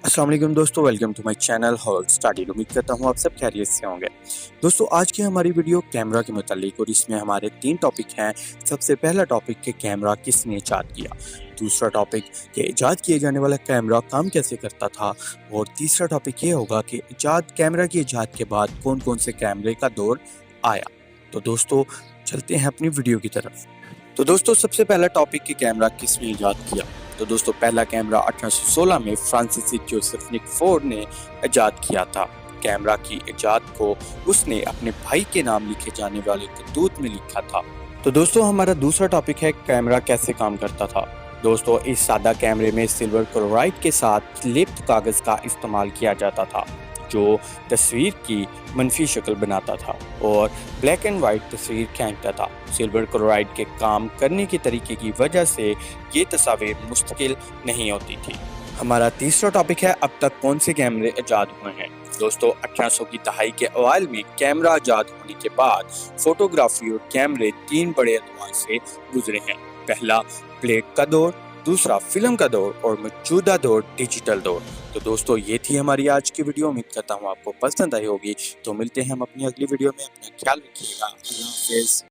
अस्सलाम वालेकुम दोस्तों, welcome to my channel hall started. उम्मीद करता हूँ आप सब खैरियत से होंगे। दोस्तों आज की हमारी वीडियो कैमरा के मुतालिक और इसमें हमारे 3 टॉपिक हैं। सबसे पहला टॉपिक कि कैमरा किसने इजाद किया, दूसरा टॉपिक कि इजाद किए जाने वाला कैमरा काम कैसे करता था, और तीसरा टॉपिक ये होगा कि कैमरा की इजाद के बाद कौन कौन से कैमरे का दौर आया। तो दोस्तों चलते हैं अपनी वीडियो की तरफ। तो दोस्तों सबसे पहला टॉपिक कि कैमरा किसने इजाद किया। तो दोस्तों पहला कैमरा 1816 में फ्रांसीसी जोसेफ निकफोर्ड ने इजाद किया था। कैमरा की इजाद को उसने अपने भाई के नाम लिखे जाने वाले खतूत में लिखा था। तो दोस्तों हमारा दूसरा टॉपिक है कैमरा कैसे काम करता था। दोस्तों इस सादा कैमरे में सिल्वर क्लोराइड के साथ लेप्त कागज का इस्तेमाल किया जाता था जो तस्वीर की मनफी शक्ल बनाता था और ब्लैक एंड वाइट तस्वीर खींचता था। सिल्वर क्लोराइड के काम करने के तरीके की वजह से ये तस्वीर मुश्किल नहीं होती थी। हमारा तीसरा टॉपिक है अब तक कौन से कैमरे इजाद हुए हैं। दोस्तों 1800 की दहाई के अवाइल में कैमरा इजाद होने के बाद फोटोग्राफी और कैमरे 3 बड़े अदवार से गुजरे हैं। पहला प्लेट का दौर, दूसरा फिल्म का दौर और मौजूदा दौर डिजिटल दौर। तो दोस्तों ये थी हमारी आज की वीडियो। उम्मीद करता हूँ आपको पसंद आई होगी। तो मिलते हैं हम अपनी अगली वीडियो में। अपना ख्याल रखिएगा। अल्लाह हाफिज़।